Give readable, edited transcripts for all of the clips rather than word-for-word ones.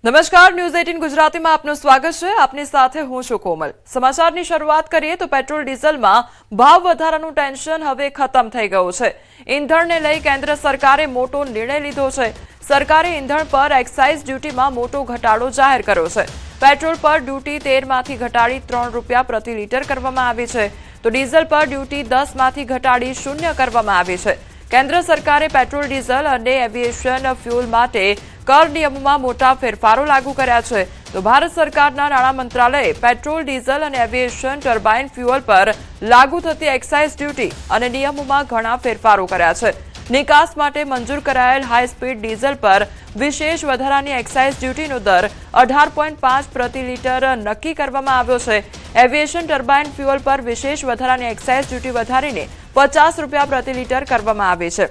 નમસ્કાર, ન્યૂઝ 18 ગુજરાતીમાં આપનું સ્વાગત છે। આપની સાથે હું છું કોમલ। સમાચારની શરૂઆત કરીએ તો પેટ્રોલ ડીઝલમાં ભાવ વધારાનું ટેન્શન હવે ખતમ થઈ ગયું છે। ઈંધણને લઈ કેન્દ્ર સરકારે મોટો નિર્ણય લીધો છે। સરકારે ઈંધણ પર એક્સાઇઝ ડ્યુટીમાં મોટો ઘટાડો જાહેર કર્યો છે। પેટ્રોલ પર ડ્યુટી 13 માંથી ઘટાડી 3 રૂપિયા પ્રતિ લીટર કરવામાં આવી છે, તો ડીઝલ પર ડ્યુટી 10 માંથી ઘટાડી 0 કરવામાં આવી છે। કેન્દ્ર સરકારે પેટ્રોલ, ડીઝલ અને એવિએશન ફ્યુલ માટે કર નિયમોમાં મોટા ફેરફારો લાગુ કર્યા છે, તો ભારત સરકારના નાણાં મંત્રાલયે પેટ્રોલ, ડીઝલ અને એવિએશન ટર્બાઇન ફ્યુઅલ પર લાગુ થતી એક્સાઇઝ ડ્યુટી અને નિયમોમાં ઘણા ફેરફારો કર્યા છે। નિકાસ માટે મંજૂર કરાયેલ હાઈ સ્પીડ ડીઝલ પર વિશેષ વધારાની એક્સાઇઝ ડ્યુટીનો દર 18.5 પ્રતિ લીટર નક્કી કરવામાં આવ્યો છે। એવિએશન ટર્બાઇન ફ્યુઅલ પર વિશેષ વધારાની એક્સાઇઝ ડ્યુટી વધારીને 50 રૂપિયા પ્રતિ લીટર કરવામાં આવી છે।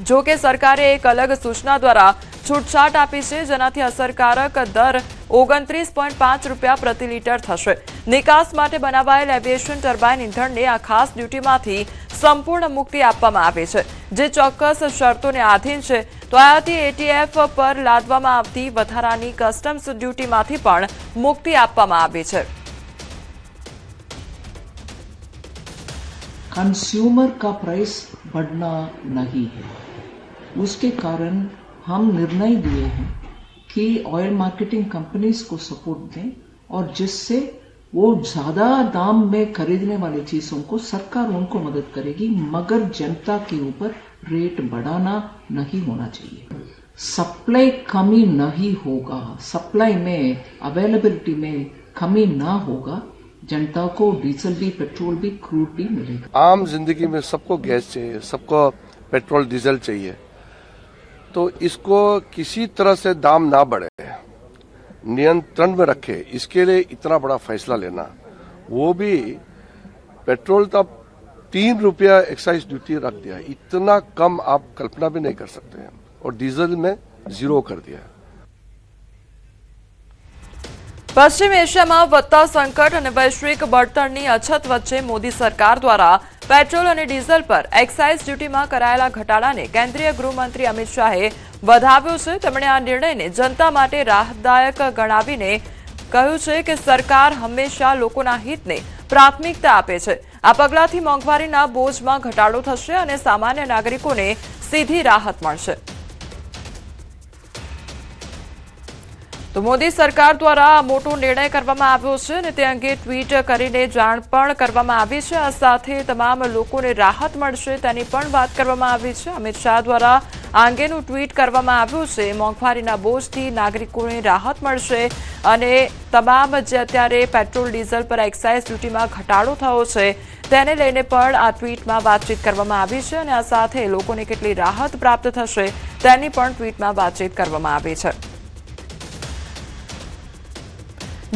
જો કે સરકારે એક અલગ સૂચના દ્વારા છૂટછાટ આપી છે, જેનાથી અસરકારક દર 29.5 રૂપિયા પ્રતિ લીટર થશે। નિકાસ માટે બનાવાયેલ એવિએશન ટર્બાઇન ઈંધણને આ ખાસ ડ્યુટીમાંથી સંપૂર્ણ મુક્તિ આપવામાં આવી છે, જે ચોક્કસ શરતોને આધીન છે। તો આયાતી એટીએફ પર લાદવામાં આવતી વધારાની કસ્ટમ્સ ડ્યુટીમાંથી પણ મુક્તિ આપવામાં આવી છે। कंज्यूमर का प्राइस बढ़ना नहीं है, उसके कारण हम निर्णय लिए हैं कि ऑयल मार्केटिंग कंपनीज को सपोर्ट दें और जिससे वो ज़्यादा दाम में खरीदने वाली चीज़ों को सरकार उनको मदद करेगी, मगर जनता के ऊपर रेट बढ़ाना नहीं होना चाहिए। सप्लाई कमी नहीं होगा, सप्लाई में अवेलेबिलिटी में कमी ना होगा, जनता को डीजल भी, पेट्रोल भी, क्रूड भी मिलेगा। आम जिंदगी में सबको गैस चाहिए, सबको पेट्रोल डीजल चाहिए, तो इसको किसी तरह से दाम ना बढ़े, नियंत्रण में रखे, इसके लिए इतना बड़ा फैसला लेना, वो भी पेट्रोल तब 3 रुपया एक्साइज ड्यूटी रख दिया, इतना कम आप कल्पना भी नहीं कर सकते हैं, और डीजल में 0 कर दिया। પશ્ચિમ એશિયામાં વધતા સંકટ અને વૈશ્વિક બળતણની અછત વચ્ચે મોદી સરકાર દ્વારા પેટ્રોલ અને ડીઝલ પર એક્સાઇઝ ડ્યુટીમાં કરાયેલા ઘટાડાને કેન્દ્રીય ગૃહમંત્રી અમિત શાહે વધાવ્યો છે। તેમણે આ નિર્ણયને જનતા માટે રાહતદાયક ગણાવીને કહ્યું છે કે સરકાર હંમેશા લોકોના હિતને પ્રાથમિકતા આપે છે। આ પગલાંથી મોંઘવારીના બોજમાં ઘટાડો થશે અને સામાન્ય નાગરિકોને સીધી રાહત મળશે। તો મોદી સરકાર દ્વારા મોટો નિર્ણય કરવામાં આવ્યો છે અને તે અંગે ટ્વીટ કરીને જાણ પણ કરવામાં આવી છે। આ સાથે તમામ લોકોને રાહત મળશે તેની પણ વાત કરવામાં આવી છે। અમિત શાહ દ્વારા આ અંગેનું ટ્વીટ કરવામાં આવ્યું છે। મોંઘવારીના બોજથી નાગરિકોને રાહત મળશે અને તમામ જે અત્યારે પેટ્રોલ, ડીઝલ પર એક્સાઇઝ ડ્યુટીમાં ઘટાડો થયો છે તેને લઈને પણ આ ટ્વીટમાં વાતચીત કરવામાં આવી છે અને આ સાથે લોકોને કેટલી રાહત પ્રાપ્ત થશે તેની પણ ટ્વીટમાં વાતચીત કરવામાં આવી છે।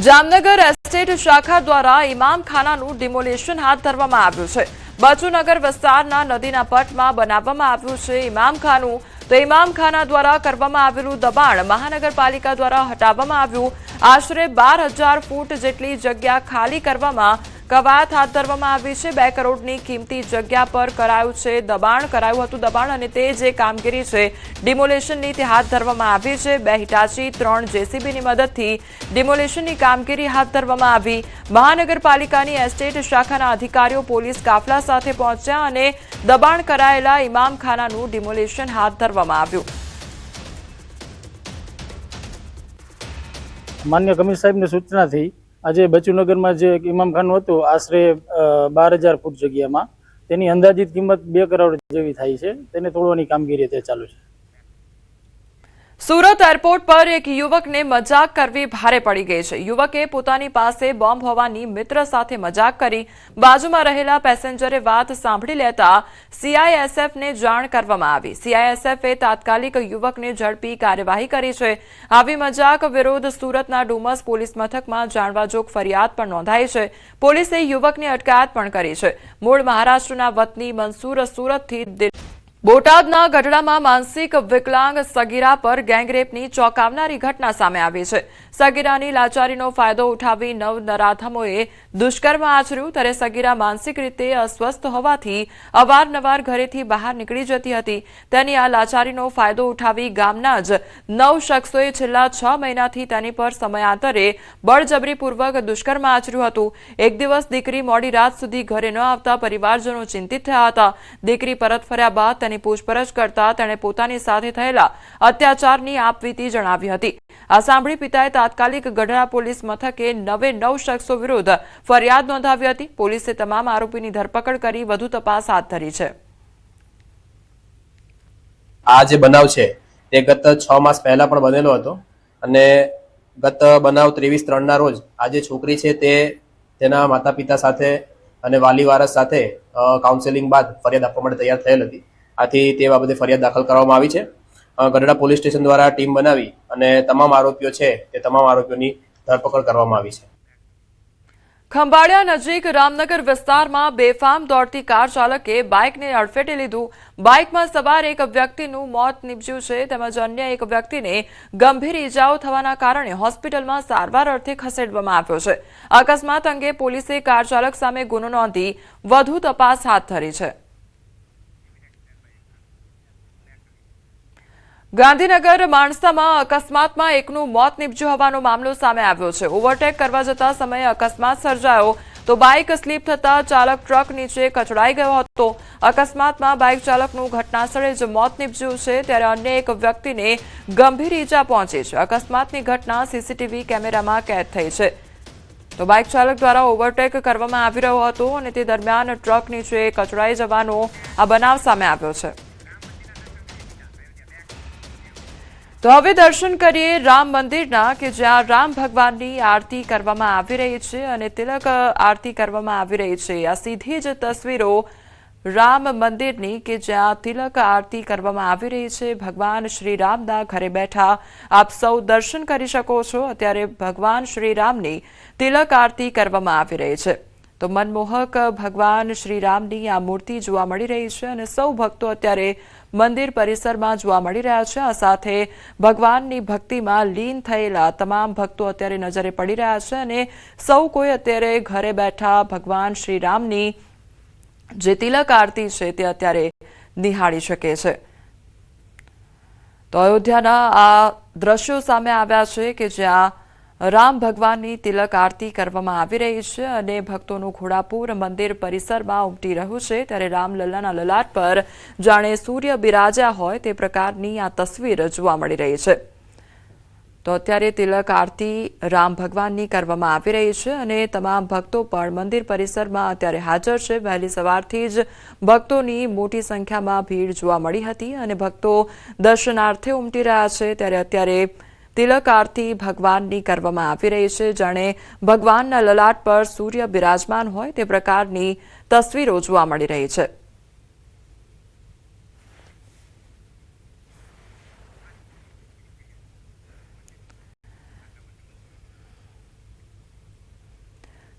જામનગર એસ્ટેટ શાખા દ્વારા ઇમામખાનાનું ડિમોલેશન હાથ ધરવામાં આવ્યું છે। બચુનગર વિસ્તારના નદીના પટમાં બનાવવામાં આવ્યું છે ઇમામખાનું, તો ઇમામખાના દ્વારા કરવામાં આવેલું દબાણ મહાનગરપાલિકા દ્વારા હટાવવામાં આવ્યું। આશરે 12,000 ફૂટ જેટલી જગ્યા ખાલી કરવામાં કવાયત હાથ ધરવામાં આવી છે। 2 કરોડની કિંમતી જગ્યા પર કરાયું હતું દબાણ અને તે જે કામગીરી છે ડિમોલેશનની તે હાથ ધરવામાં આવી છે। 2 હિટાચી 3 જેસીબીની મદદથી ડિમોલેશનની કામગીરી હાથ ધરવામાં આવી। મહાનગરપાલિકાની એસ્ટેટ શાખાના અધિકારીઓ પોલીસ કાફલા સાથે પહોંચ્યા અને દબાણ કરાયેલા ઇમામખાનાનું ડિમોલેશન હાથ ધરવામાં આવ્યું। માન્ય કમિશનર સાહેબની સૂચનાથી આજે બચુનગરમાં જે ઇમામખાનું હતું આશરે 12,000 ફૂટ જગ્યામાં તેની અંદાજિત કિંમત 2 કરોડ જેવી થાય છે, તેને તોડવાની કામગીરી તે ચાલુ છે। સુરત એરપોર્ટ પર એક યુવકને મજાક કરવી ભારે પડી ગઈ છે। યુવકે પોતાની પાસે બોમ્બ હોવાની મિત્ર સાથે મજાક કરી બાજુમાં રહેલા પેસેન્જરે વાત સાંભળી લેતા સીઆઈએસએફને જાણ કરવામાં આવી। સીઆઈએસએફે તાત્કાલિક યુવકને ઝડપી કાર્યવાહી કરી છે। આવી મજાક વિરુદ્ધ સુરતના ડુમસ પોલીસ મથકમાં જાણવાજોગ ફરિયાદ પણ નોંધાઈ છે। પોલીસે યુવકની અટકાયત પણ કરી છે। મૂળ મહારાષ્ટ્રના વતની મંસૂર સુરતથી બોટાદના ગઢડામાં માનસિક વિકલાંગ સગીરા પર ગેંગરેપની ચોંકાવનારી ઘટના સામે આવી છે. સગીરાની લાચારીનો ફાયદો ઉઠાવી નરાધમોએ દુષ્કર્મ આચર્યું. ત્યારે સગીરા માનસિક રીતે અસ્વસ્થ હોવાથી અવારનવાર ઘરેથી બહાર નીકળી જતી હતી. તેની આ લાચારીનો ફાયદો ઉઠાવી ગામના જ 9 શખ્સોએ છેલ્લા 6 મહિનાથી તેની પર સમયાંતરે બળજબરીપૂર્વક દુષ્કર્મ આચર્યું હતું. એક દિવસ દીકરી મોડી રાત સુધી ઘરે ન આવતા પરિવારજનો ચિંતિત થયા હતા. દીકરી પરત ફર્યા બાદ તેની પૂછપરછ કરતા તેણે પોતાની સાથે થયેલા અત્યાચારની આપવીતી જણાવી હતી. આ સાંભળી પિતાએ તાત્કાલિક ગઢડા પોલીસ મથકે 9 શખ્સો વિરુદ્ધ ફરિયાદ નોંધાવી હતી. પોલીસે તમામ આરોપીની ધરપકડ કરી વધુ તપાસ હાથ ધરી છે. આ જે બનાવ છે તે ગત 6 માસ પહેલા પણ બનેલો હતો અને ગત બનાવ 23/3 રોજ આ જે છોકરી છે તે તેના માતા પિતા સાથે અને વાલી વારસ સાથે કાઉન્સેલિંગ બાદ ફરિયાદ આપવા માટે તૈયાર થયેલ હતી. આથી તે બાબતે ફરિયાદ દાખલ કરવામાં આવી છે. ગઢડા પોલીસ સ્ટેશન દ્વારા ટીમ બનાવી અને તમામ આરોપીઓ છે તે તમામ આરોપીઓની ધરપકડ કરવામાં આવી છે. ખંભાળિયા નજીક રામનગર વિસ્તારમાં બેફામ દોડતી કાર ચાલકે બાઇકને અડફેટે લીધું. બાઇકમાં સવાર એક વ્યક્તિનું મોત નીપજ્યું છે તેમજ અન્ય એક વ્યક્તિને ગંભીર ઇજાઓ થવાના કારણે હોસ્પિટલમાં સારવાર અર્થે ખસેડવામાં આવ્યો છે. અકસ્માત અંગે પોલીસે કાર ચાલક સામે ગુનો નોંધી વધુ તપાસ હાથ ધરી છે. ગાંધીનગર માણસામાં અકસ્માતમાં એકનું મોત નીપજ્યું હોવાનો મામલો સામે આવ્યો છે. ઓવરટેક કરવા જતા સમયે અકસ્માત સર્જાયો તો બાઇક સ્લીપ થતા ચાલક ટ્રક નીચે કચડાઈ ગયો હતો. અકસ્માતમાં બાઇક ચાલકનું ઘટનાસ્થળે જ મોત નીપજ્યું છે ત્યારે અન્ય એક વ્યક્તિને ગંભીર ઈજા પહોંચી છે. અકસ્માતની ઘટના સીસીટીવી કેમેરામાં કેદ થઈ છે. તો બાઇક ચાલક દ્વારા ઓવરટેક કરવામાં આવી રહ્યો હતો અને તે દરમિયાન ટ્રક નીચે કચડાઈ જવાનો આ બનાવ સામે આવ્યો છે. તો હવે દર્શન કરીએ રામ મંદિરના કે જ્યાં રામ ભગવાનની આરતી કરવામાં આવી રહી છે અને તિલક આરતી કરવામાં આવી રહી છે. આ સીધી જ તસવીરો રામ મંદિરની કે જ્યાં તિલક આરતી કરવામાં આવી રહી છે. ભગવાન શ્રી રામના ઘરે બેઠા આપ સૌ દર્શન કરી શકો છો. અત્યારે ભગવાન શ્રી રામની તિલક આરતી કરવામાં આવી રહી છે. તો મનમોહક ભગવાન શ્રી રામની આ મૂર્તિ જોવા મળી રહી છે અને સૌ ભક્તો અત્યારે મંદિર પરિસરમાં જોવા મળી રહ્યા છે. આ સાથે ભગવાનની ભક્તિમાં લીન થયેલા તમામ ભક્તો અત્યારે નજરે પડી રહ્યા છે અને સૌ કોઈ અત્યારે ઘરે બેઠા ભગવાન શ્રી રામની જે તિલક આરતી છે તે અત્યારે નિહાળી શકે છે. તો અયોધ્યાના આ દ્રશ્યો સામે આવ્યા છે કે જ્યાં રામ ભગવાનની તિલક આરતી કરવામાં આવી રહી છે અને ભક્તોનું ઘોડાપુર મંદિર પરિસરમાં ઉમટી રહ્યું છે. ત્યારે રામલલ્લાના લલાટ પર જાણે સૂર્ય બિરાજ્યા હોય તે પ્રકારની આ તસવીર જોવા મળી રહી છે. તો અત્યારે તિલક આરતી રામ ભગવાનની કરવામાં આવી રહી છે અને તમામ ભક્તો પણ મંદિર પરિસરમાં અત્યારે હાજર છે. વહેલી સવારથી જ ભક્તોની મોટી સંખ્યામાં ભીડ જોવા મળી હતી અને ભક્તો દર્શનાર્થે ઉમટી રહ્યા છે. ત્યારે અત્યારે તિલક આરતી ભગવાનની કરવામાં આવી રહી છે. જાણે ભગવાનના લલાટ પર સૂર્ય બિરાજમાન હોય તે પ્રકારની તસવીરો જોવા મળી રહી છે.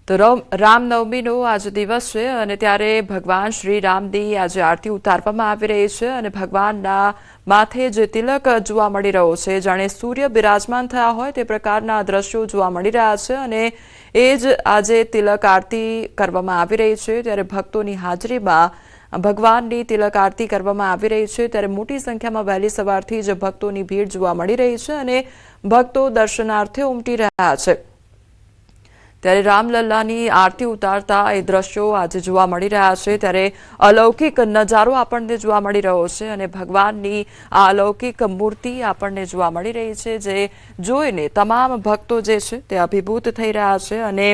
તો રામનવમીનો આજે દિવસ છે અને ત્યારે ભગવાન શ્રી રામની આજે આરતી ઉતારવામાં આવી રહી છે અને ભગવાનના માથે જે તિલક જોવા મળી રહ્યો છે જાણે સૂર્ય બિરાજમાન થયા હોય તે પ્રકારના દ્રશ્યો જોવા મળી રહ્યા છે અને એ જ આજે તિલક આરતી કરવામાં આવી રહી છે. ત્યારે ભક્તોની હાજરીમાં ભગવાનની તિલક આરતી કરવામાં આવી રહી છે. ત્યારે મોટી સંખ્યામાં વહેલી સવારથી જ ભક્તોની ભીડ જોવા મળી રહી છે અને ભક્તો દર્શનાર્થે ઉમટી રહ્યા છે. ત્યારે રામલલ્લાની આરતી ઉતારતા એ દ્રશ્યો આજે જોવા મળી રહ્યા છે. ત્યારે અલૌકિક નજારો આપણને જોવા મળી રહ્યો છે અને ભગવાનની આ અલૌકિક મૂર્તિ આપણને જોવા મળી રહી છે જે જોઈને તમામ ભક્તો જે છે તે અભિભૂત થઈ રહ્યા છે અને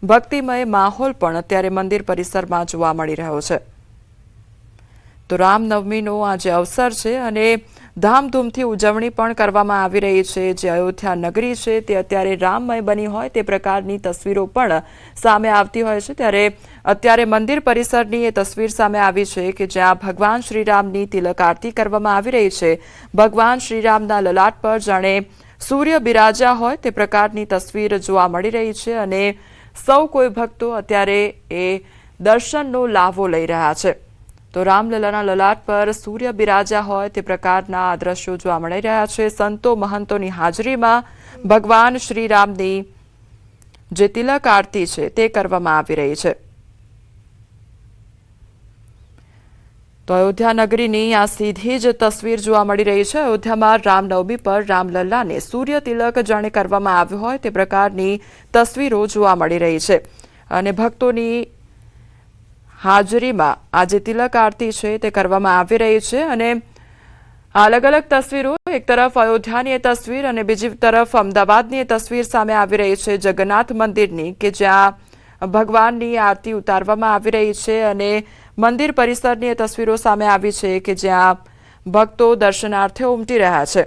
ભક્તિમય માહોલ પણ અત્યારે મંદિર પરિસરમાં જોવા મળી રહ્યો છે. તો રામનવમીનો આજે અવસર છે અને ધામધૂમથી ઉજવણી પણ કરવામાં આવી રહી છે. જે અયોધ્યા નગરી છે તે અત્યારે રામમય બની હોય તે પ્રકારની તસવીરો પણ સામે આવતી હોય છે. ત્યારે અત્યારે મંદિર પરિસરની એ તસવીર સામે આવી છે કે જ્યાં ભગવાન શ્રીરામની તિલક આરતી કરવામાં આવી રહી છે. ભગવાન શ્રીરામના લલાટ પર જાણે સૂર્ય બિરાજ્યા હોય તે પ્રકારની તસવીર જોવા મળી રહી છે અને સૌ કોઈ ભક્તો અત્યારે એ દર્શનનો લાભો લઈ રહ્યા છે. તો રામલલાના લલાટ પર સૂર્ય બિરાજ્યા હોય તે પ્રકારના આ દ્રશ્યો જોવા મળી રહ્યા છે. સંતો મહંતોની હાજરીમાં ભગવાન શ્રીરામની જે તિલક આરતી છે તે કરવામાં આવી રહી છે. તો અયોધ્યા નગરીની આ સીધી જ તસવીર જોવા મળી રહી છે. અયોધ્યામાં રામનવમી પર રામલલ્લાને સૂર્ય તિલક જાણે કરવામાં આવ્યો હોય તે પ્રકારની તસવીરો જોવા મળી રહી છે અને ભક્તોની હાજરીમાં આ જે તિલક આરતી છે તે કરવામાં આવી રહી છે. અને અલગ અલગ તસવીરો, એક તરફ અયોધ્યાની એ તસવીર અને બીજી તરફ અમદાવાદની એ તસવીર સામે આવી રહી છે જગન્નાથ મંદિરની, કે જ્યાં ભગવાનની આરતી ઉતારવામાં આવી રહી છે અને મંદિર પરિસરની એ તસવીરો સામે આવી છે કે જ્યાં ભક્તો દર્શનાર્થે ઉમટી રહ્યા છે.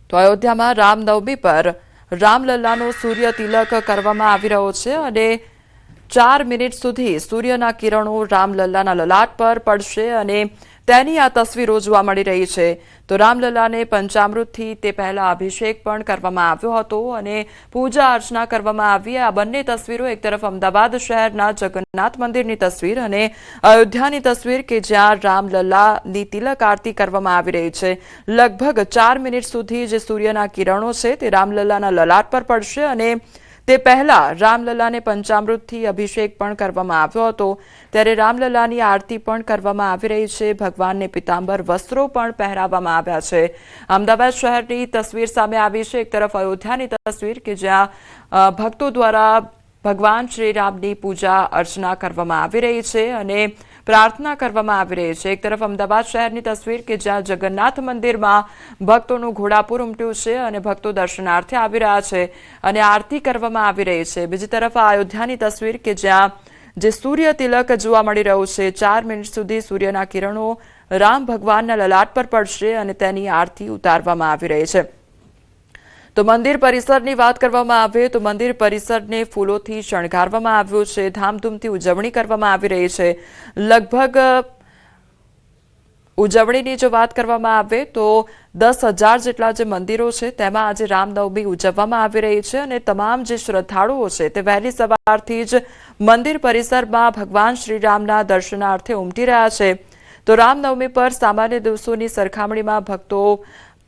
તો અયોધ્યામાં રામનવમી પર રામલલ્લાનો સૂર્ય તિલક કરવામાં આવી રહ્યો છે અને 4 મિનિટ સુધી સૂર્યના કિરણો રામલલ્લાના લલાટ પર પડશે અને તેની આ તસવીરો જોવા મળી રહી છે. તો રામલલ્લાને પંચામૃતથી તે પહેલા અભિષેક પણ કરવામાં આવ્યો હતો અને પૂજા અર્ચના કરવામાં આવી. આ બંને તસવીરો, એક તરફ અમદાવાદ શહેરના જગન્નાથ મંદિરની તસવીર અને અયોધ્યાની તસવીર કે જ્યાં રામલલ્લાની તિલક આરતી કરવામાં આવી રહી છે. લગભગ 4 મિનિટ સુધી જે સૂર્યના કિરણો છે તે રામલલ્લાના લલાટ પર પડશે અને તે પહેલા રામલલ્લાને પંચામૃતથી અભિષેક પણ કરવામાં આવ્યો હતો. ત્યારે રામલલ્લાની આરતી પણ કરવામાં આવી રહી છે. ભગવાનને પિતાંબર વસ્ત્રો પણ પહેરાવવામાં આવ્યા છે. અમદાવાદ શહેરની તસવીર સામે આવી છે. એક તરફ અયોધ્યાની તસવીર કે જ્યાં ભક્તો દ્વારા ભગવાન શ્રીરામની પૂજા અર્ચના કરવામાં આવી રહી છે અને પ્રાર્થના કરવામાં આવી રહી છે. એક તરફ અમદાવાદ શહેરની તસવીર કે જ્યાં જગન્નાથ મંદિરમાં ભક્તોનું ઘોડાપુર ઉમટ્યું છે અને ભક્તો દર્શનાર્થે આવી રહ્યા છે અને આરતી કરવામાં આવી રહી છે. બીજી તરફ આ અયોધ્યાની તસવીર કે જ્યાં જે સૂર્ય તિલક જોવા મળી રહ્યું છે. 4 મિનિટ સુધી સૂર્યના કિરણો રામ ભગવાનના લલાટ પર પડશે અને તેની આરતી ઉતારવામાં આવી રહી છે. તો મંદિર પરિસરની વાત કરવામાં આવે તો મંદિર પરિસરને ફૂલોથી શણગારવામાં આવ્યું છે. ધામધૂમથી ઉજવણી કરવામાં આવી રહી છે. લગભગ ઉજવણીની જો વાત કરવામાં આવે તો 10,000 જેટલા જે મંદિરો છે તેમાં આજે રામનવમી ઉજવવામાં આવી રહી છે અને તમામ જે શ્રદ્ધાળુઓ છે તે વહેલી સવારથી જ મંદિર પરિસરમાં ભગવાન શ્રીરામના દર્શનાર્થે ઉમટી રહ્યા છે. તો રામનવમી પર સામાન્ય દિવસોની સરખામણીમાં ભક્તો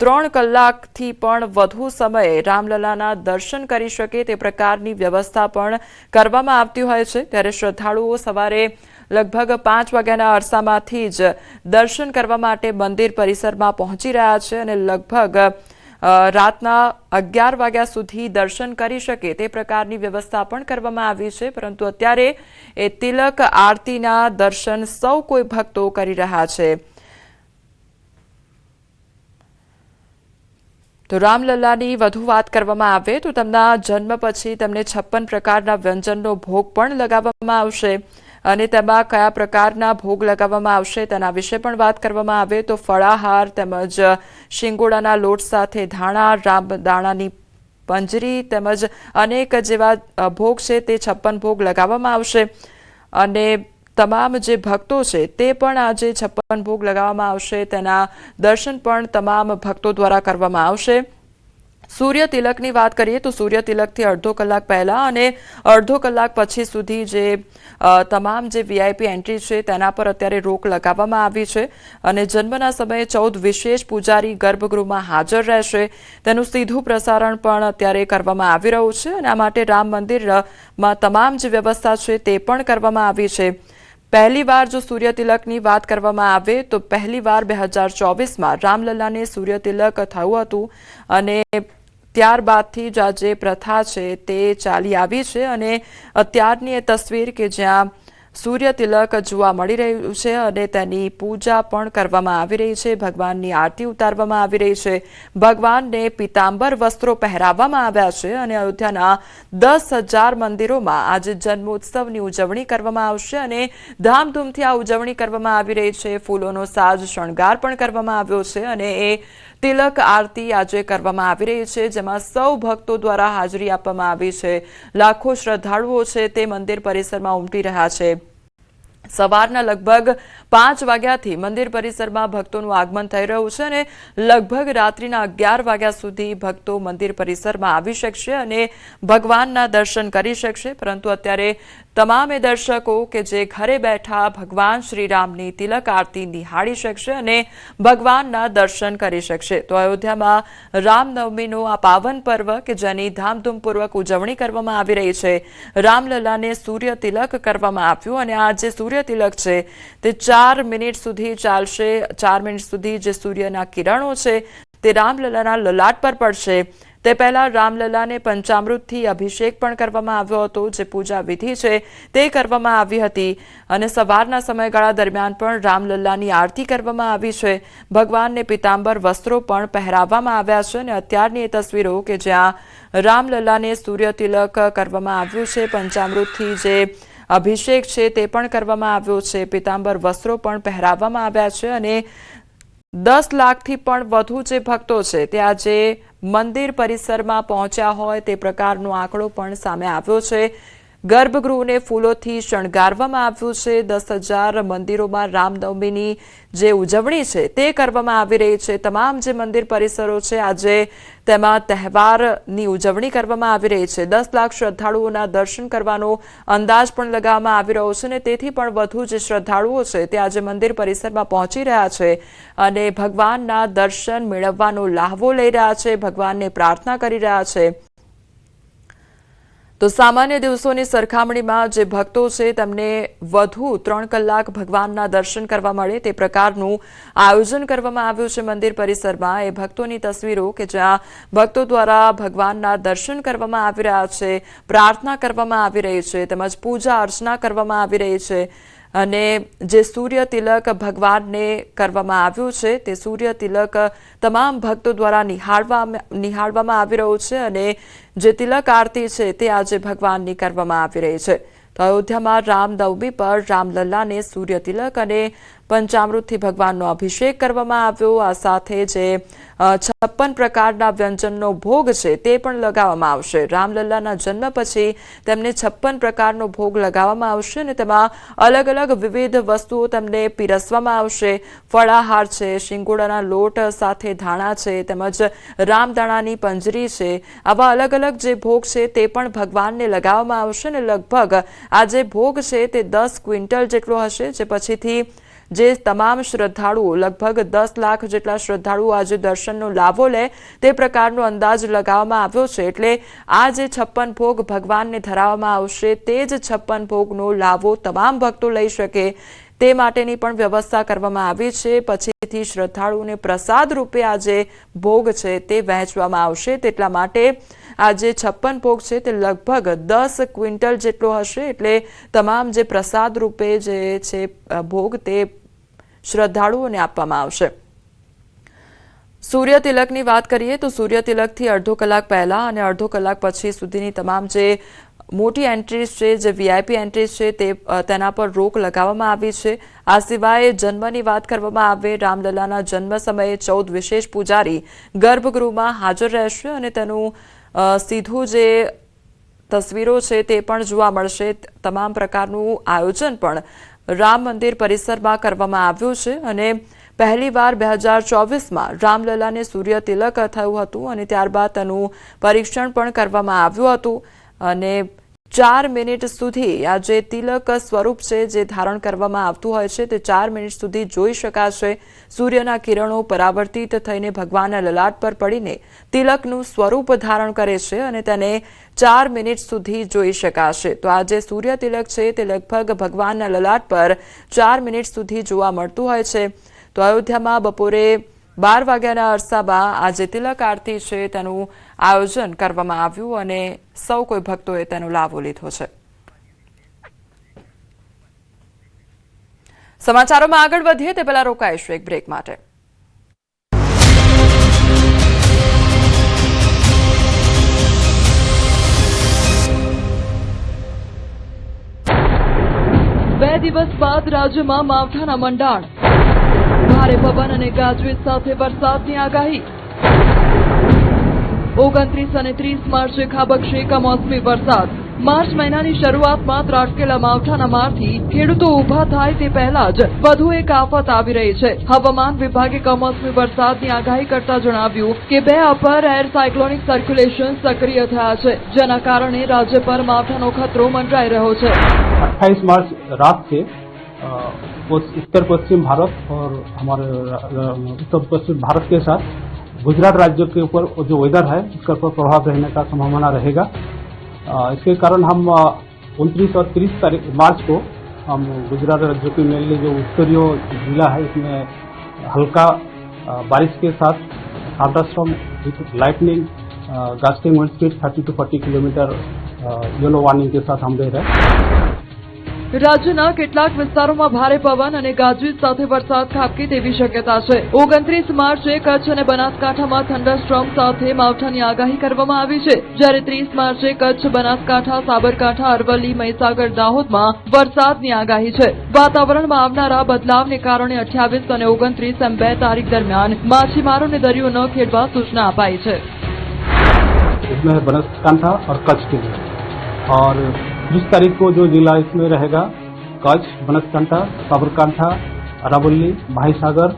3 કલાકથી પણ વધુ સમયે રામલલાના દર્શન કરી શકે તે પ્રકારની વ્યવસ્થા પણ કરવામાં આવતી હોય છે. ત્યારે શ્રદ્ધાળુઓ સવારે લગભગ 5 વાગ્યાના અરસામાંથી જ દર્શન કરવા માટે મંદિર પરિસરમાં પહોંચી રહ્યા છે અને લગભગ રાતના 11 વાગ્યા સુધી દર્શન કરી શકે તે પ્રકારની વ્યવસ્થા પણ કરવામાં આવી છે. પરંતુ અત્યારે એ તિલક આરતીના દર્શન સૌ કોઈ ભક્તો કરી રહ્યા છે. તો રામલલ્લાની વધુ વાત કરવામાં આવે તો તેમના જન્મ પછી તેમને 56 પ્રકારના વ્યંજનનો ભોગ પણ લગાવવામાં આવશે અને તેમાં કયા પ્રકારના ભોગ લગાવવામાં આવશે તેના વિશે પણ વાત કરવામાં આવે તો ફળાહાર તેમજ શિંગોડાના લોટ સાથે ધાણા, રામદાણાની પંજરી તેમજ અનેક જેવા ભોગ છે તે 56 ભોગ લગાવવામાં આવશે અને તમામ જે ભક્તો છે તે પણ આજે 56 ભોગ લગાવવામાં આવશે. તેના દર્શન પણ તમામ ભક્તો દ્વારા કરવામાં આવશે. સૂર્ય તિલકની વાત કરીએ તો સૂર્ય તિલકથી અડધો કલાક પહેલા અને અડધો કલાક પછી સુધી જે તમામ જે વીઆઈપી એન્ટ્રી છે તેના પર અત્યારે રોક લગાવવામાં આવી છે અને જન્મના સમયે 14 વિશેષ પૂજારી ગર્ભગૃહમાં હાજર રહેશે. તેનું સીધું પ્રસારણ પણ અત્યારે કરવામાં આવી રહ્યું છે અને આ માટે રામ મંદિરમાં તમામ જે વ્યવસ્થા છે તે પણ કરવામાં આવી છે. પહેલીવાર જો સૂર્ય તિલકની વાત કરવામાં આવે તો પહેલીવાર 2024માં રામલલ્લાને સૂર્ય તિલક થયું હતું અને ત્યારબાદથી જ આ જે પ્રથા છે તે ચાલી આવી છે અને અત્યારની એ તસવીર કે જ્યાં સૂર્ય તિલક જોવા મળી રહ્યું છે અને તેની પૂજા પણ કરવામાં આવી રહી છે. ભગવાનની આરતી ઉતારવામાં આવી રહી છે. ભગવાનને પિતાંબર વસ્ત્રો પહેરાવવામાં આવ્યા છે અને અયોધ્યાના 10,000 મંદિરોમાં આજે જન્મોત્સવની ઉજવણી કરવામાં આવશે અને ધામધૂમથી આ ઉજવણી કરવામાં આવી રહી છે. ફૂલોનો સાજ શણગાર પણ કરવામાં આવ્યો છે અને એ તિલક આરતી આજે કરવામાં આવી રહી છે જેમાં સૌ ભક્તો દ્વારા હાજરી આપવામાં આવી છે. લાખો શ્રદ્ધાળુઓ છે તે મંદિર પરિસરમાં ઉમટી રહ્યા છે. સવારના લગભગ 5 વાગ્યાથી મંદિર પરિસરમાં ભક્તોનું આગમન થઈ રહ્યું છે અને લગભગ રાત્રિના 11 વાગ્યા સુધી ભક્તો મંદિર પરિસરમાં આવી શકશે અને ભગવાનના દર્શન કરી શકશે. પરંતુ અત્યારે તમામે દર્શકો કે જે ઘરે બેઠા ભગવાન શ્રીરામની તિલક આરતી નિહાળી શકશે અને ભગવાનના દર્શન કરી શકશે। તો અયોધ્યામાં રામનવમીનો આ પાવન પર્વ કે જેની ધામધૂમપૂર્વક ઉજવણી કરવામાં આવી રહી છે। રામલલાને સૂર્ય તિલક કરવામાં આવ્યું અને આ જે સૂર્ય તિલક છે તે 4 મિનિટ સુધી ચાલશે। 4 મિનિટ સુધી જે સૂર્યના કિરણો છે તે રામલલાના લલાટ પર પડશે। તે પહેલા રામલલાને પંચામૃતથી અભિષેક પણ કરવામાં આવ્યો હતો। જે પૂજા વિધિ છે તે કરવામાં આવી હતી અને સવારના સમયગાળા દરમિયાન પણ રામલલાની આરતી કરવામાં આવી છે। ભગવાનને પીતાંબર વસ્ત્રો પણ પહેરાવવામાં આવ્યા છે અને અત્યારની એ તસવીરો કે જ્યાં રામલલાને સૂર્ય તિલક કરવામાં આવ્યું છે, પંચામૃતથી જે અભિષેક છે તે પણ કરવામાં આવ્યો છે, પીતાંબર વસ્ત્રો પણ પહેરાવવામાં આવ્યા છે અને 10 લાખથી પણ વધુ જે ભક્તો છે તે આજે મંદિર પરિસરમાં પહોંચ્યા હોય તે પ્રકારનો આંકડો પણ સામે આવ્યો છે। ગર્ભગૃહને ફૂલોથી શણગારવામાં આવ્યું છે। 10,000 મંદિરોમાં રામનવમીની જે ઉજવણી છે તે કરવામાં આવી રહી છે। તમામ જે મંદિર પરિસરો છે આજે તેમાં તહેવારની ઉજવણી કરવામાં આવી રહી છે। 10 લાખ શ્રદ્ધાળુઓના દર્શન કરવાનો અંદાજ પણ લગાવવામાં આવી રહ્યો છે અને તેથી પણ વધુ જે શ્રદ્ધાળુઓ છે તે આજે મંદિર પરિસરમાં પહોંચી રહ્યા છે અને ભગવાનના દર્શન મેળવવાનો લાહવો લઈ રહ્યા છે, ભગવાનને પ્રાર્થના કરી રહ્યા છે। તો સામાન્ય દિવસોની સરખામણીમાં જે ભક્તો છે તેમને વધુ 3 કલાક ભગવાનના દર્શન કરવા મળે તે પ્રકારનું આયોજન કરવામાં આવ્યું છે મંદિર પરિસરમાં। એ ભક્તોની તસવીરો કે જ્યાં ભક્તો દ્વારા ભગવાનના દર્શન કરવામાં આવી રહ્યા છે, પ્રાર્થના કરવામાં આવી રહી છે તેમજ પૂજા અર્ચના કરવામાં આવી રહી છે અને જે સૂર્ય તિલક ભગવાનને કરવામાં આવ્યું છે તે સૂર્ય તિલક તમામ ભક્તો દ્વારા નિહાળવામાં આવી રહ્યો છે અને જે તિલક આરતી છે તે આજે ભગવાનની કરવામાં આવી રહી છે। તો અયોધ્યામાં રામનવમી પર રામલલ્લાને સૂર્ય તિલક અને પંચામૃતથી ભગવાનનો અભિષેક કરવામાં આવ્યો। આ સાથે જે 56 પ્રકારના વ્યંજનનો ભોગ છે તે પણ લગાવવામાં આવશે। રામલલ્લાના જન્મ પછી તેમને 56 પ્રકારનો ભોગ લગાવવામાં આવશે અને તેમાં અલગ અલગ વિવિધ વસ્તુઓ તેમને પીરસવામાં આવશે। ફળાહાર છે, શિંગોડાના લોટ સાથે ધાણા છે તેમજ રામદાણાની પંજરી છે, આવા અલગ અલગ જે ભોગ છે તે પણ ભગવાનને લગાવવામાં આવશે અને લગભગ આ જે ભોગ છે તે 10 ક્વિન્ટલ જેટલો હશે। જે પછીથી જે તમામ શ્રદ્ધાળુઓ લગભગ 10 લાખ જેટલા શ્રદ્ધાળુઓ આજે દર્શનનો લાભો લે તે પ્રકારનો અંદાજ લગાવવામાં આવ્યો છે। એટલે આ જે 56 ભોગ ભગવાનને ધરાવવામાં આવશે તે જ 56 ભોગનો લાભો તમામ ભક્તો લઈ શકે તે માટેની પણ વ્યવસ્થા કરવામાં આવી છે। પછીથી શ્રદ્ધાળુઓને પ્રસાદ રૂપે આ જે ભોગ છે તે વહેંચવામાં આવશે। તેટલા માટે આ જે 56 ભોગ છે તે લગભગ 10 ક્વિન્ટલ જેટલો હશે। એટલે તમામ જે પ્રસાદ રૂપે જે છે ભોગ તે શ્રદ્ધાળુઓને આપવામાં આવશે। સૂર્ય તિલકની વાત કરીએ તો સૂર્ય તિલકથી અડધો કલાક પહેલા અને અડધો કલાક પછી સુધીની તમામ જે મોટી એન્ટ્રીઝ છે, જે વીઆઈપી એન્ટ્રીઝ છે તેના પર રોક લગાવવામાં આવી છે। આ સિવાય જન્મની વાત કરવામાં આવે, રામલલાના જન્મ સમયે 14 વિશેષ પૂજારી ગર્ભગૃહમાં હાજર રહેશે અને તેનું સીધું જે તસવીરો છે તે પણ જોવા મળશે। તમામ પ્રકારનું આયોજન પણ રામ મંદિર પરિસરમાં કરવામાં આવ્યું છે અને પહેલીવાર 2024માં રામલલાને સૂર્ય તિલક થયું હતું અને ત્યારબાદ તેનું પરીક્ષણ પણ કરવામાં આવ્યું હતું અને 4 મિનિટ સુધી આ જે તિલક સ્વરૂપ છે જે ધારણ કરવામાં આવતું હોય છે તે 4 મિનિટ સુધી જોઈ શકાશે। સૂર્યના કિરણો પરાવર્તિત થઈને ભગવાનના લલાટ પર પડીને તિલકનું સ્વરૂપ ધારણ કરે છે અને તેને 4 મિનિટ સુધી જોઈ શકાશે। તો આ જે સૂર્ય તિલક છે તે લગભગ ભગવાનના લલાટ પર 4 મિનિટ સુધી જોવા મળતું હોય છે। તો અયોધ્યામાં બપોરે 12 વાગ્યાના અરસામાં આ જે તિલક આરતી છે તેનું આયોજન કરવામાં આવ્યું અને સૌ કોઈ ભક્તોએ તેનો લાભો લીધો છે। સમાચારોમાં આગળ વધીએ તે પહેલા રોકાઈશું એક બ્રેક માટે। બે દિવસ બાદ રાજ્યમાં માવઠાના મંડાણ, ભારે પવન અને ગાજવીજ સાથે વરસાદની આગાહી। 29 અને 30 માર્ચે ખાબકશે કમોસમી વરસાદ। માર્ચ મહિનાની શરૂઆતમાં ત્રાટકેલા માવઠાના મારથી ખેડૂતો ઊભા થાય તે પહેલા જ વધુ એક આફત આવી રહી છે. હવામાન વિભાગે કમોસમી વરસાદની આગાહી કરતા જણાવ્યું કે 2 અપર એર સાયક્લોનિક સર્ક્યુલેશન સક્રિય થયા છે, જેના કારણે રાજ્ય પર માવઠાનો ખતરો મંડરાઈ રહ્યો છે. 28 मार्च रात से उत्तर पश्चिम भारत और हमारे उत्तर पश्चिम भारत के साथ गुजरात राज्य के ऊपर जो वेदर है उसका प्रभाव रहने का संभावना रहेगा. इसके कारण हम 29 और 30 मार्च को हम गुजरात राज्य की मेनली जो उत्तरीय जिला है इसमें हल्का बारिश के साथ thunderstorm with lightning gusting wind speed 30 to 40 kilometre yellow warning के साथ हम दे रहे हैं. રાજ્યના કેટલાક વિસ્તારોમાં ભારે પવન અને ગાજવીજ સાથે વરસાદ ખાબકે તેવી શક્યતા છે. 29 માર્ચે કચ્છ અને બનાસકાંઠામાં થંડરસ્ટ્રોમ સાથે માવઠાની આગાહી કરવામાં આવી છે, જ્યારે 30 માર્ચે કચ્છ, બનાસકાંઠા, સાબરકાંઠા, અરવલ્લી, મહીસાગર, દાહોદમાં વરસાદની આગાહી છે. વાતાવરણમાં આવનારા બદલાવને કારણે 28 અને 29 એમ 2 તારીખ દરમિયાન માછીમારોને દરિયો ન ખેડવા સૂચના અપાઈ છે. इसमें बनासकांठा और कच्छ के लिए, और 30 तारीख को जो जिला इसमें रहेगा कच्छ, बनासकांठा, साबरकांठा, अरावली, भाईसागर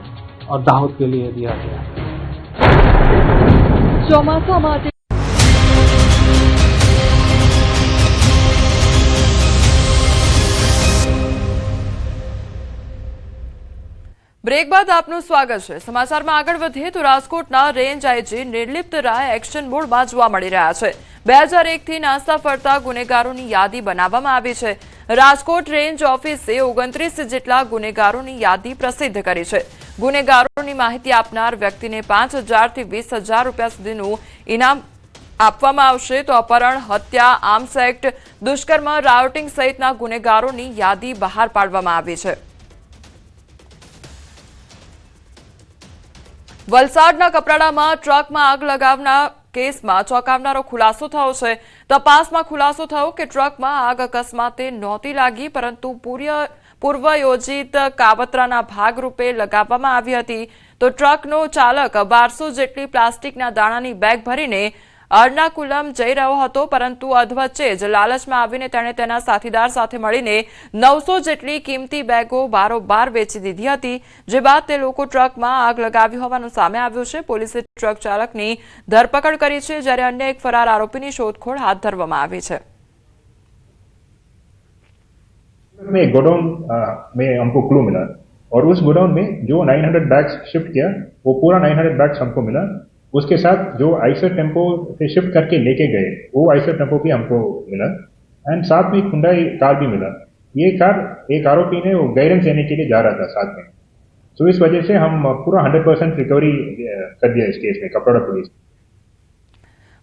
और दाहोद के लिए दिया गया है. ચોમાસા માટે બ્રેક બાદ આપનું સ્વાગત છે. સમાચારમાં આગળ વધીએ તો રાજકોટના રેન્જ આઈજી નિર્લિપ્ત રાય એક્શન મોડમાં જોવા મળી રહ્યા છે. 2001 થી નાસ્તા ફરતા ગુનેગારોની યાદી બનાવવામાં આવી છે. રાજકોટ રેન્જ ઓફિસે 29 જેટલા ગુનેગારોની યાદી પ્રસિદ્ધ કરી છે. ગુનેગારોની માહિતી આપનાર વ્યક્તિને 5,000 થી 20,000 રૂપિયા સુધીનું ઇનામ આપવામાં આવશે. તો અપહરણ, હત્યા, આર્મ્સ એક્ટ, દુષ્કર્મ, રાયોટિંગ સહિતના ગુનેગારોની યાદી બહાર પાડવામાં આવી છે. વલસાડના કપરાડામાં ટ્રકમાં આગ લગાવના કેસમાં ચોંકાવનારો ખુલાસો થયો છે. તપાસમાં ખુલાસો થયો કે ટ્રકમાં આગ અકસ્માતે નહોતી લાગી, પરંતુ પૂર્વયોજિત કાવતરાના ભાગરૂપે લગાવવામાં આવી હતી. તો ટ્રકનો ચાલક 1200 જેટલી પ્લાસ્ટિકના દાણાની બેગ ભરીને અર્નાકુલમ જઈ રહ્યો હતો, પરંતુ અધવચ્ચે જ લાલચમાં આવીને તેણે તેના સાથીદાર સાથે મળીને 900 જેટલી કિંમતી બેગો બારોબાર વેચી દીધી હતી, જે બાદ તે લોકો ટ્રકમાં આગ લગાવી હોવાનું સામે આવ્યું છે. પોલીસે ટ્રક ચાલકની ધરપકડ કરી છે, જ્યારે અન્ય એક ફરાર આરોપીની શોધખોળ હાથ ધરવામાં આવી છે. में गोडाउन में हमको क्लू मिला, और उस गोडाउन में जो 900 बैग्स शिफ्ट किया वो पूरा 900 बैग्स हमको मिला. उसके साथ जो आइसर टेम्पो से शिफ्ट करके लेके गए वो आइसर टेम्पो भी हमको मिला, एंड साथ में एक हुंडई कार भी मिला. ये कार एक आरोपी ने वो गाइडेंस देने के लिए जा रहा था साथ में. तो इस वजह से हम पूरा 100% रिकवरी कर दिया इस केस में कपराड़ा पुलिस.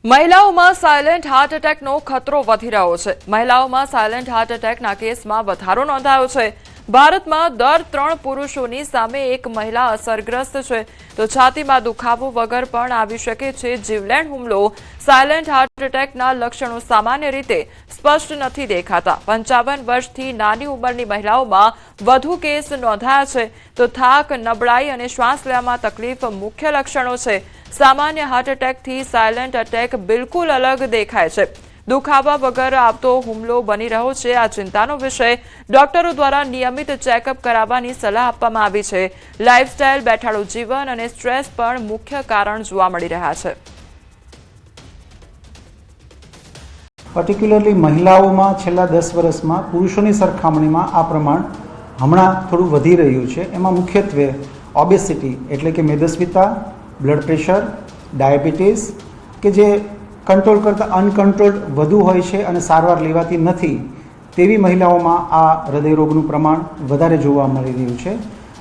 મહિલાઓમાં સાયલેન્ટ હાર્ટ એટેકનો ખતરો વધી રહ્યો છે. મહિલાઓમાં સાયલેન્ટ હાર્ટ એટેકના કેસમાં વધારો નોંધાયો છે. ભારતમાં દર 3 પુરુષોની સામે એક મહિલા અસરગ્રસ્ત છે. તો છાતીમાં દુખાવો વગર પણ આવી શકે છે જીવલેણ હુમલો. સાયલેન્ટ હાર્ટ એટેકના લક્ષણો સામાન્ય રીતે સ્પષ્ટ નથી દેખાતા. 55 વર્ષથી નાની ઉંમરની મહિલાઓમાં વધુ કેસ નોંધાયા છે. તો થાક, નબળાઈ અને શ્વાસ લેવામાં તકલીફ મુખ્ય લક્ષણો છે. સામાન્ય હાર્ટ એટેકથી સાયલેન્ટ એટેક બિલકુલ અલગ દેખાય છે. દુખાવા વગર આવતો હુમલો બની રહ્યો છે. આ ચિંતાનો વિષય. ડોક્ટરો દ્વારા નિયમિત ચેકઅપ કરાવવાની સલાહ આપવામાં આવી છે. લાઇફસ્ટાઇલ, બેઠાડું જીવન અને સ્ટ્રેસ પણ મુખ્ય કારણ જોવા મળી રહ્યા છે. પર્ટિક્યુલરલી મહિલાઓમાં છેલ્લા 10 વર્ષમાં પુરુષોની સરખામણીમાં આ પ્રમાણ હમણાં થોડું વધી રહ્યું છે. એમાં મુખ્યત્વે ઓબેસિટી એટલે કે મેદસ્વીતા, બ્લડ પ્રેશર, ડાયાબિટીસ કે જે કંટ્રોલ કરતાં અનકંટ્રોલ્ડ વધુ હોય છે અને સારવાર લેવાતી નથી, તેવી મહિલાઓમાં આ હૃદયરોગનું પ્રમાણ વધારે જોવા મળી રહ્યું છે.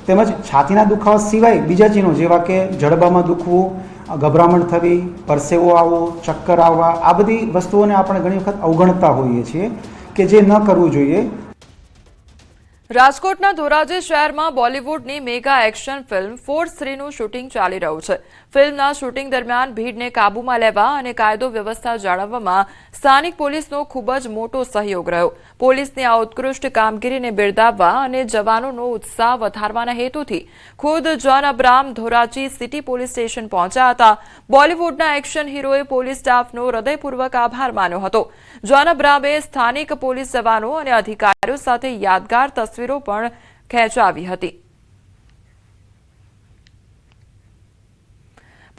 તેમજ છાતીના દુખાવા સિવાય બીજા ચિહ્નો જેવા કે જડબામાં દુખવું, ગભરામણ થવી, પરસેવો આવવો, ચક્કર આવવા, આ બધી વસ્તુઓને આપણે ઘણી વખત અવગણતા હોઈએ છીએ કે જે ન કરવું જોઈએ. રાજકોટના ધોરાજી શહેરમાં બોલિવૂડની મેગા એક્શન ફિલ્મ ફોર્સ 3નું શૂટિંગ ચાલી રહ્યું છે. ફિલ્મના શૂટિંગ દરમિયાન ભીડને કાબૂમાં લેવા અને કાયદો વ્યવસ્થા જાળવવામાં સ્થાનિક પોલીસનો ખૂબ જ મોટો સહયોગ રહ્યો. પોલીસની આ ઉત્કૃષ્ટ કામગીરીને બિરદાવવા અને જવાનોનો ઉત્સાહ વધારવાના હેતુથી ખુદ John Abraham Dhoraji city police station પહોંચ્યા હતા. બોલિવૂડના એક્શન હીરોએ પોલીસ સ્ટાફનો હૃદયપૂર્વક આભાર માન્યો હતો. જોન અબ્રામે સ્થાનિક પોલીસ જવાનો અને અધિકારીઓ સાથે યાદગાર તસવીરો પણ ખેંચાવી હતી.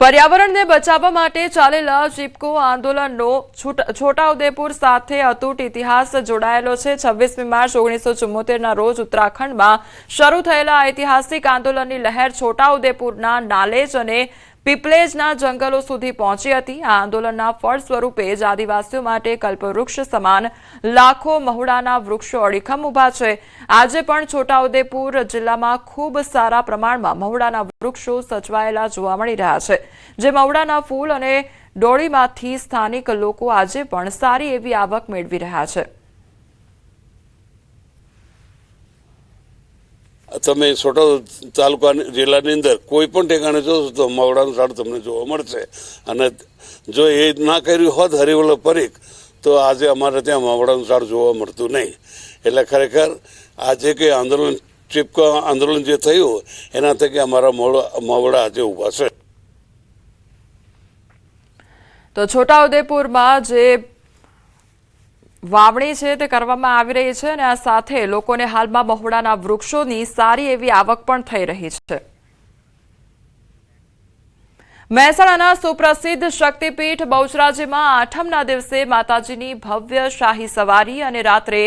પર્યાવરણને બચાવવા માટે ચાલેલા ચીપકો આંદોલનનો છોટાઉદેપુર સાથે અતૂટ ઇતિહાસ જોડાયેલો છે. 26મી માર્ચ 1974ના રોજ ઉત્તરાખંડમાં શરૂ થયેલા ઐતિહાસિક આંદોલનની લહેર છોટાઉદેપુરના નાલેજ અને પીપલેજના જંગલો સુધી પહોંચી હતી. આ આંદોલનના ફળ સ્વરૂપે જ આદિવાસીઓ માટે કલ્પવૃક્ષ સમાન લાખો મહુડાના વૃક્ષો અડીખમ ઊભા છે. આજે પણ છોટાઉદેપુર જિલ્લામાં ખૂબ સારા પ્રમાણમાં મહુડાના વૃક્ષો સચવાયેલા જોવા મળી રહ્યા છે. જે મહુડાના ફૂલ અને ડોળીમાંથી સ્થાનિક લોકો આજે પણ સારી એવી આવક મેળવી રહ્યા છે. તમે છોટાઉદેપુર તાલુકા જિલ્લાની અંદર કોઈ પણ ઠેકાણે જોશો તો મવડાનું ઝાડ તમને જોવા મળશે. અને જો એ ના કર્યું હોત હરિવલ્લભ પરીખ તો આજે અમારે ત્યાં મવડાનું ઝાડ જોવા મળતું નહીં. એટલે ખરેખર આજે કે આંદોલન ચીપકો આંદોલન જે થયું એના થકી અમારા મવડા આજે ઊભા છે. તો છોટાઉદેપુરમાં જે વાવણી છે તે કરવામાં આવી રહી છે અને આ સાથે લોકોને હાલમાં મહુડાના વૃક્ષોની સારી એવી આવક પણ થઈ રહી છે. મહેસાણાના સુપ્રસિદ્ધ શક્તિપીઠ બહુચરાજીમાં આઠમના દિવસે માતાજીની ભવ્ય શાહી સવારી અને રાત્રે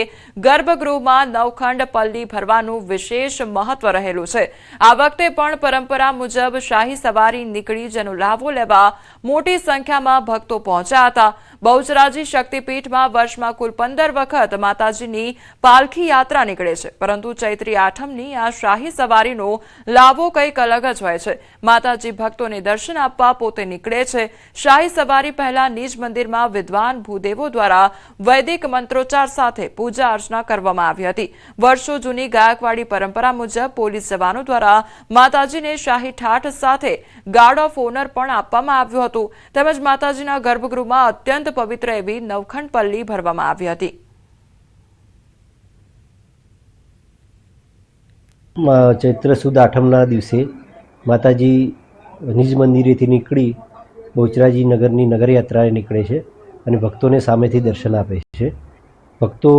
ગર્ભગૃહમાં નવખંડ પલ્લી ભરવાનું વિશેષ મહત્વ રહેલું છે. આ વખતે પણ પરંપરા મુજબ શાહી સવારી નીકળી જેનો લાભો લેવા મોટી સંખ્યામાં ભક્તો પહોંચ્યા હતા. બહુચરાજી શક્તિપીઠમાં વર્ષમાં કુલ 15 વખત માતાજીની પાલખી યાત્રા નીકળે છે, પરંતુ ચૈત્રી આઠમની આ શાહી સવારીનો લાભો કંઈક અલગ જ હોય છે. માતાજી ભક્તોને દર્શન આપવા પોતે નીકળે છે. શાહી સવારી પહેલા નિજ મંદિરમાં વિદ્વાન ભૂદેવો દ્વારા વૈદિક મંત્રોચ્ચાર સાથે પૂજા અર્ચના કરવામાં આવી હતી. વર્ષો જૂની ગાયકવાડી પરંપરા મુજબ પોલીસ જવાનો દ્વારા માતાજીને શાહી ઠાઠ સાથે ગાર્ડ ઓફ ઓનર પણ આપવામાં આવ્યું હતું. તેમજ માતાજીના ગર્ભગૃહમાં અત્યંત પવિત્ર એવી નવખંડ પલ્લી ભરવામાં આવી હતી. ચૈત્ર સુદ આઠમના દિવસે માતાજી નિજ મંદિરેથી નીકળી બહુચરાજી નગરની નગરયાત્રાએ નીકળે છે અને ભક્તોને સામેથી દર્શન આપે છે. ભક્તો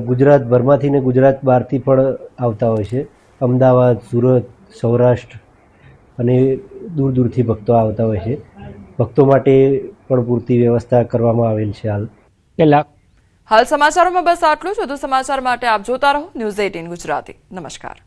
ગુજરાતભરમાંથી ને ગુજરાત બહારથી પણ આવતા હોય છે. અમદાવાદ, સુરત, સૌરાષ્ટ્ર અને દૂર દૂરથી ભક્તો આવતા હોય છે. ભક્તો માટે પણ પૂરતી વ્યવસ્થા કરવામાં આવેલ છે. હાલ સમાચારોમાં બસ આટલું જ. વધુ સમાચાર માટે આપ જોતા રહો ન્યૂઝ 18 ગુજરાતી. નમસ્કાર.